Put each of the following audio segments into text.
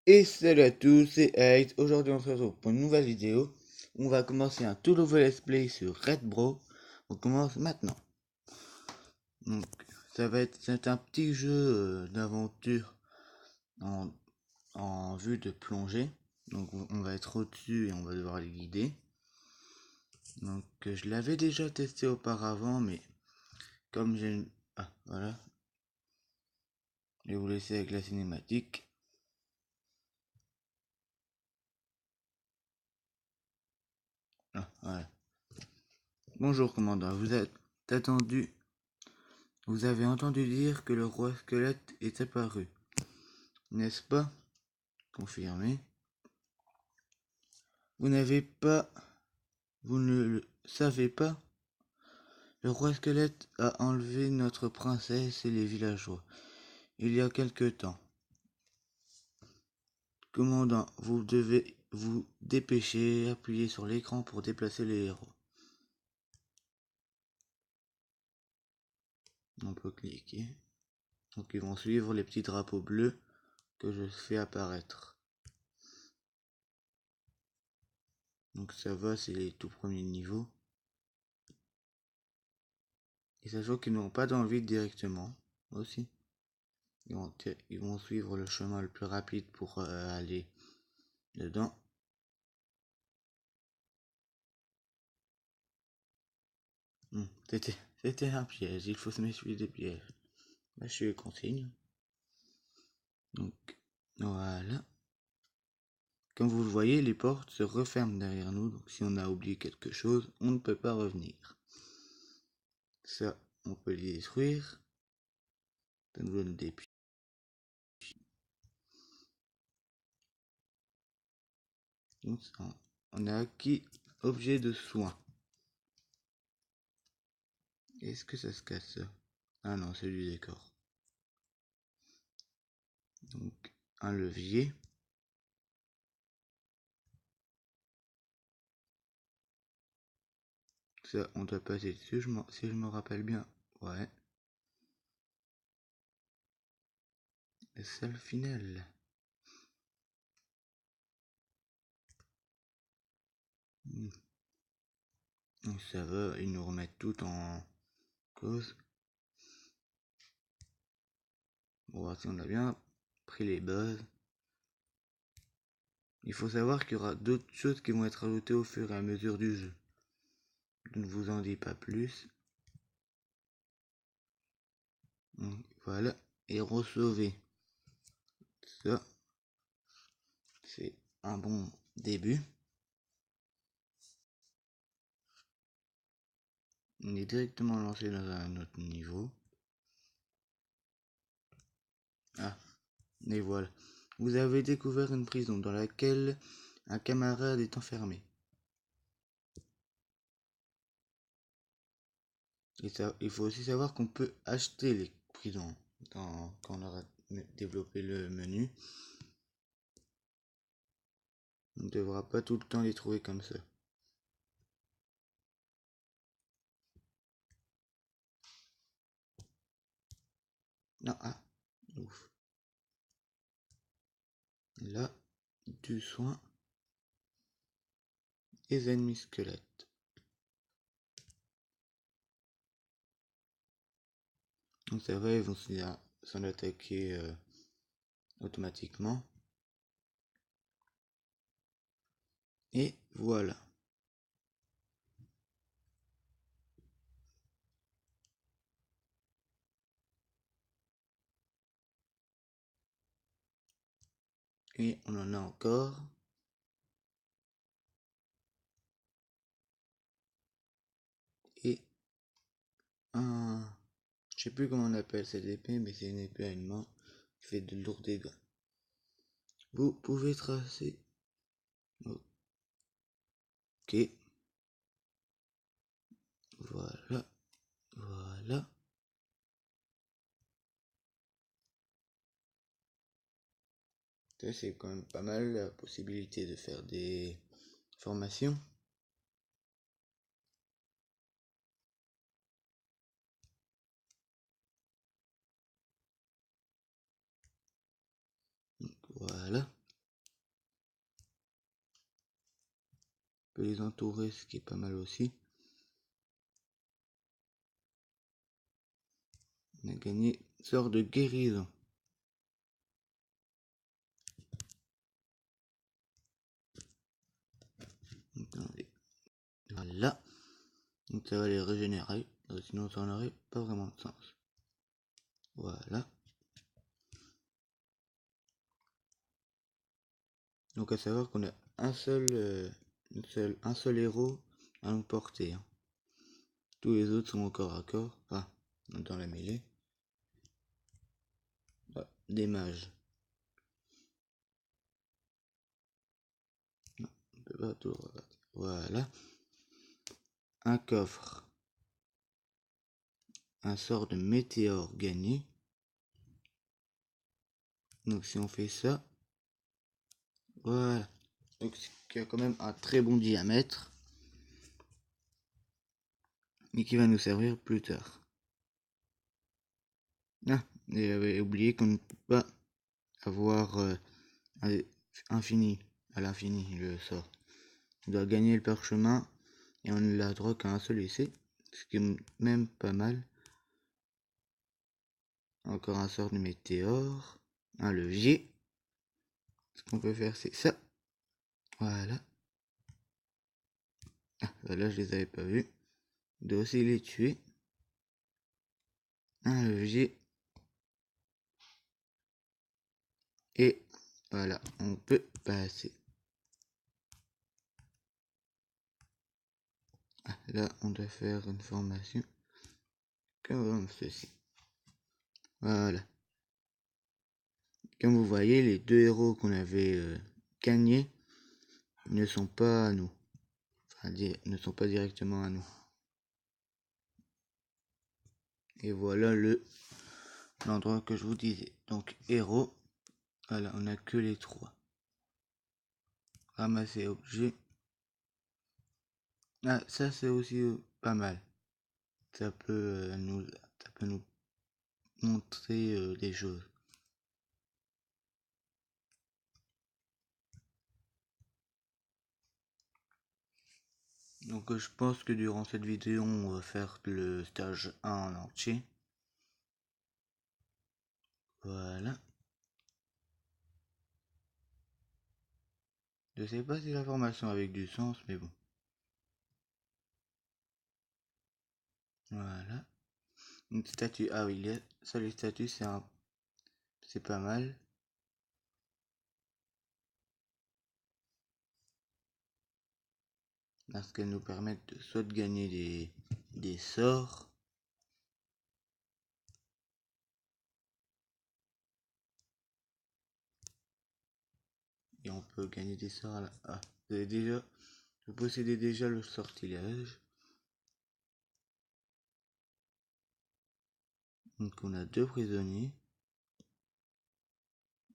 Et salut à tous, c'est Alex. Aujourd'hui on se retrouve pour une nouvelle vidéo. On va commencer un tout nouveau let's play sur Red Bro. On commence maintenant. Donc c'est un petit jeu d'aventure en vue de plongée. Donc on va être au-dessus et on va devoir les guider. Donc je l'avais déjà testé auparavant, mais comme j'ai une... Ah voilà. Je vais vous laisser avec la cinématique. Ah voilà. Bonjour commandant, attendu. Vous avez entendu dire que le roi squelette est apparu, n'est-ce pas? Confirmé. Vous n'avez pas... Vous ne le savez pas? Le roi squelette a enlevé notre princesse et les villageois, il y a quelque temps. Commandant, vous devez vous dépêcher, appuyer sur l'écran pour déplacer les héros. On peut cliquer. Donc ils vont suivre les petits drapeaux bleus que je fais apparaître. Donc ça va, c'est les tout premiers niveaux. Et sachant qu'ils n'ont pas dans le vide directement, aussi. Ils vont suivre le chemin le plus rapide pour aller dedans. C'était un piège, il faut se méfier des pièges. Là, je suis les consignes. Donc, voilà. Comme vous le voyez, les portes se referment derrière nous. Donc, si on a oublié quelque chose, on ne peut pas revenir. Ça, on peut les détruire. Ça nous donne des pieds. Donc, on a acquis objet de soin. Est-ce que ça se casse ça? Ah non, c'est du décor. Donc, un levier. Ça, on doit passer dessus, si je me rappelle bien. Ouais. La salle finale. Donc ça va, ils nous remettent tout en cause. On va voir si on a bien pris les bases. Il faut savoir qu'il y aura d'autres choses qui vont être ajoutées au fur et à mesure du jeu. Je ne vous en dis pas plus. Donc, voilà, héros sauvé. Ça, c'est un bon début. On est directement lancé dans un autre niveau. Ah, et voilà. Vous avez découvert une prison dans laquelle un camarade est enfermé. Et ça, il faut aussi savoir qu'on peut acheter les prisons quand on aura développé le menu. On ne devra pas tout le temps les trouver comme ça. Non, ah, ouf. Là, du soin. Les ennemis squelettes. Donc ça va, ils vont s'en attaquer automatiquement. Et voilà. Et on en a encore. Et un... Je sais plus comment on appelle cette épée, mais c'est une épée à une main qui fait de lourds dégâts. Vous pouvez tracer. Ok. Voilà. Voilà. Ça, c'est quand même pas mal la possibilité de faire des formations. Donc, voilà. peut les entourer, ce qui est pas mal aussi. On a gagné sort de guérison. Attendez. Voilà. Donc ça va les régénérer. Sinon ça n'aurait pas vraiment de sens. Voilà. Donc à savoir qu'on a un seul héros à nous porter. Hein. Tous les autres sont au corps à corps. Enfin, dans la mêlée. Ah, des mages. Non, on peut pas tout regarder. Voilà. Un coffre. Un sort de météore gagné. Donc si on fait ça. Voilà. Donc qui a quand même un très bon diamètre. Mais qui va nous servir plus tard. Ah, et j'avais oublié qu'on ne peut pas avoir infini, à l'infini le sort. On doit gagner le parchemin et on ne l'a droit qu'à un seul essai, ce qui est même pas mal. Encore un sort de météore, un levier. Ce qu'on peut faire c'est ça. Voilà. Ah, là je les avais pas vus. On doit aussi les tuer. Un levier. Et voilà, on peut passer. Ah, là on doit faire une formation comme ceci. Voilà. Comme vous voyez, les deux héros qu'on avait gagnés ne sont pas à nous. Enfin, ne sont pas directement à nous. Et voilà l'endroit que je vous disais. Donc héros. Voilà, on a que les trois. Ramasser objet. Ah, ça c'est aussi pas mal. Ça peut nous montrer des choses. Donc je pense que durant cette vidéo on va faire le stage 1 en entier. Voilà. Je sais pas si la formation avec du sens, mais bon. Voilà. Une statue. Ah oui, ça les statues c'est pas mal. Parce qu'elles nous permettent soit de gagner des sorts. Et on peut gagner des sorts à la... Ah, vous possédez déjà le sortilège. Donc on a deux prisonniers.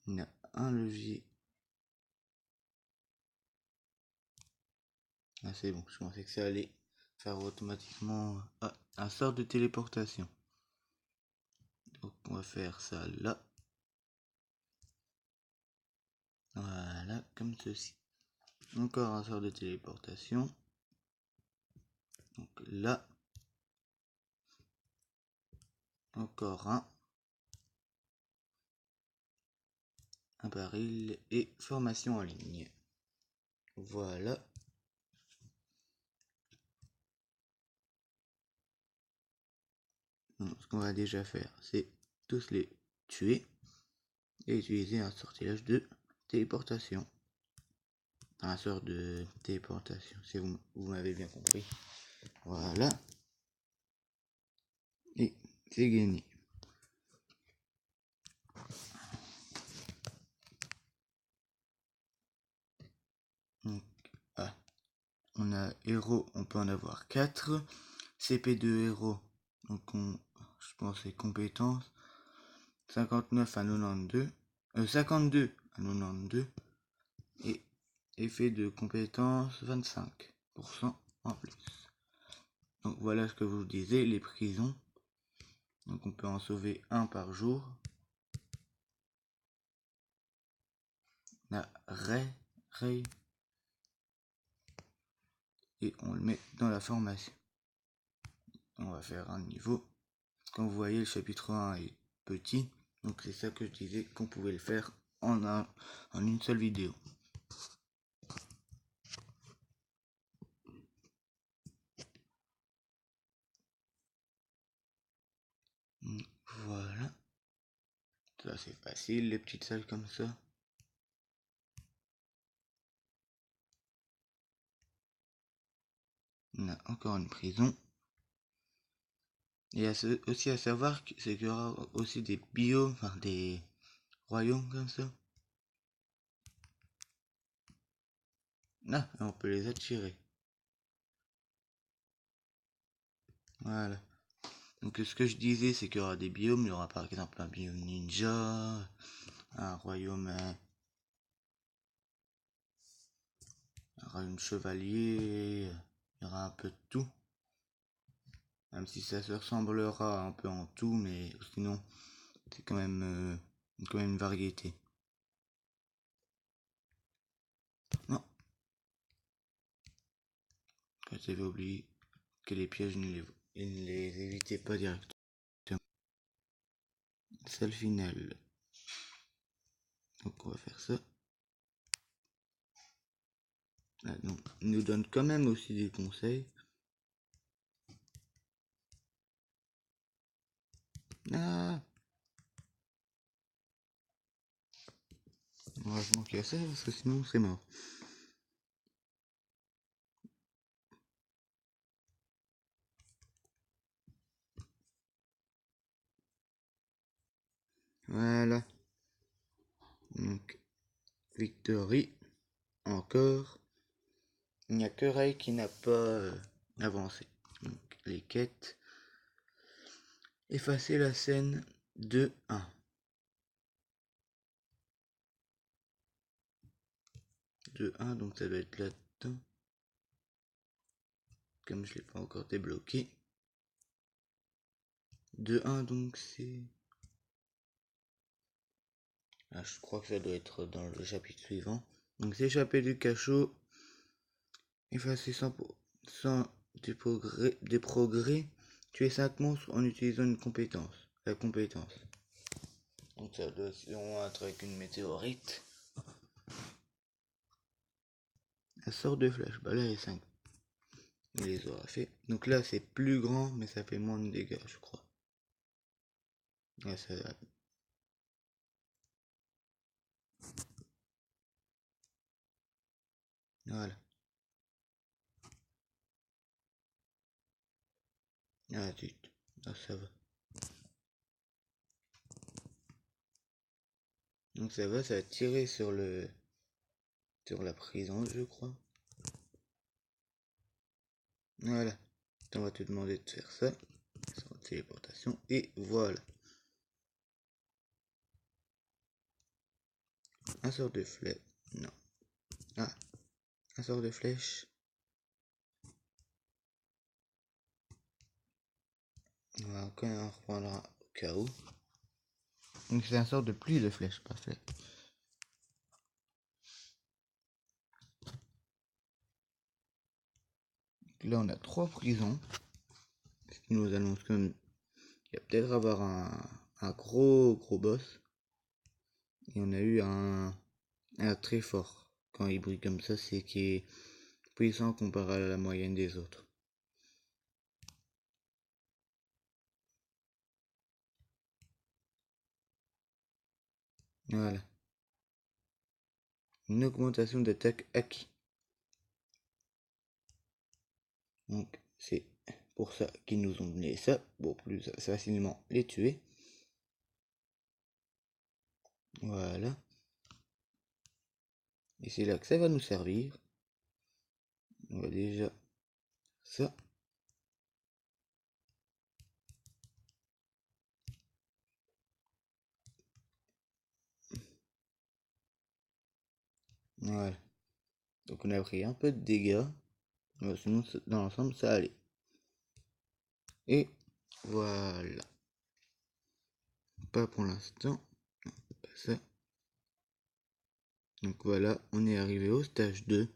On a un levier. Ah c'est bon, je pensais que ça allait faire automatiquement un sort de téléportation. Donc on va faire ça là. Voilà, comme ceci. Encore un sort de téléportation. Donc là. Encore un baril et formation en ligne. Voilà. Donc, ce qu'on va déjà faire, c'est tous les tuer et utiliser un sortilège de téléportation. Un sort de téléportation, si vous m'avez bien compris. Voilà. Et c'est gagné. Donc, on a héros, on peut en avoir 4. CP de héros, donc je pense c'est compétences. 59 à 92. 52 à 92. Et effet de compétence 25% en plus. Donc voilà ce que je vous disais, les prisons. Donc on peut en sauver un par jour. La et on le met dans la formation. On va faire un niveau. Comme vous voyez, le chapitre 1 est petit, donc c'est ça que je disais qu'on pouvait le faire en une seule vidéo. Voilà. Ça c'est facile, les petites salles comme ça. On a encore une prison. Et aussi à savoir c'est qu'il y aura aussi des biomes, enfin des royaumes comme ça. Ah, on peut les attirer. Voilà. Donc ce que je disais, c'est qu'il y aura des biomes. Il y aura par exemple un biome ninja, un royaume chevalier. Il y aura un peu de tout. Même si ça se ressemblera un peu en tout, mais sinon c'est quand même une variété. Non. J'avais oublié que les pièges ne les évitez pas directement. Salle finale. Donc on va faire ça. Ah, donc, il nous donne quand même aussi des conseils. Ah, heureusement qu'il y a ça parce que sinon c'est mort. Voilà. Donc, Victory. Encore. Il n'y a que Ray qui n'a pas avancé. Donc, les quêtes. Effacer la scène 2-1. 2-1, donc ça doit être là-dedans. Comme je l'ai pas encore débloqué. 2-1, donc c'est... Ah, je crois que ça doit être dans le chapitre suivant. Donc s'échapper du cachot. Effacer 100% des progrès. Tuer 5 monstres en utilisant une compétence. La compétence. Donc ça doit être avec une météorite. Elle sort de flèche. Bah là, les 5. Il les aura fait. Donc là, c'est plus grand, mais ça fait moins de dégâts, je crois. Ouais, ça va. Voilà. Ah, zut. Ah, ça va. Donc ça va tirer sur la prison, je crois. Voilà. On va te demander de faire ça. Sur la téléportation. Et voilà. Un sort de flèche. Non. Ah. Un sort de flèche. On va quand même reprendre au cas où. Donc c'est un sort de pluie de flèches, pas flèche. Là on a 3 prisons. Ce qui nous annonce qu'il va peut-être avoir un gros boss. Et on a eu un très fort. Quand il brille comme ça, c'est qu'il est puissant comparé à la moyenne des autres. Voilà. Une augmentation d'attaque acquis. Donc c'est pour ça qu'ils nous ont donné ça. Pour plus facilement les tuer. Voilà. Et c'est là que ça va nous servir. On va déjà ça. Voilà. Donc on a pris un peu de dégâts. Mais sinon dans l'ensemble ça allait. Et voilà. Pas pour l'instant. Pas ça. Donc voilà, on est arrivé au stage 2.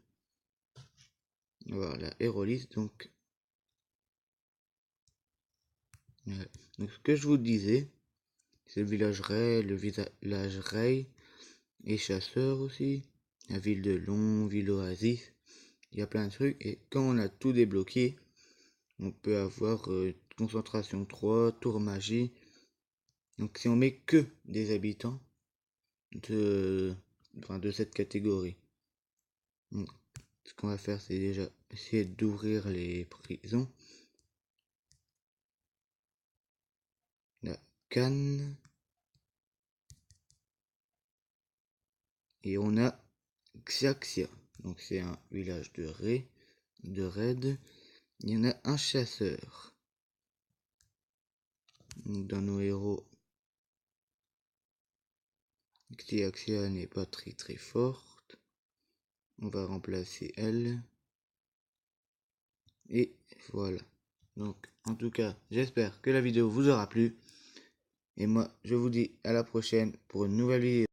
Voilà, Hérolis, donc. Voilà. Donc ce que je vous disais, c'est le village Ray, le village Ray et chasseur aussi, la ville de Long, ville Oasis, il y a plein de trucs, et quand on a tout débloqué, on peut avoir concentration 3, tour magie. Donc si on met que des habitants de cette catégorie. Donc, ce qu'on va faire, c'est déjà essayer d'ouvrir les prisons. La Cannes. Et on a Xiaxia. Donc c'est un village de raid. Il y en a un chasseur. Donc dans nos héros, Xiaxia n'est pas très forte. On va remplacer elle. Et voilà. Donc en tout cas, j'espère que la vidéo vous aura plu. Et moi, je vous dis à la prochaine pour une nouvelle vidéo.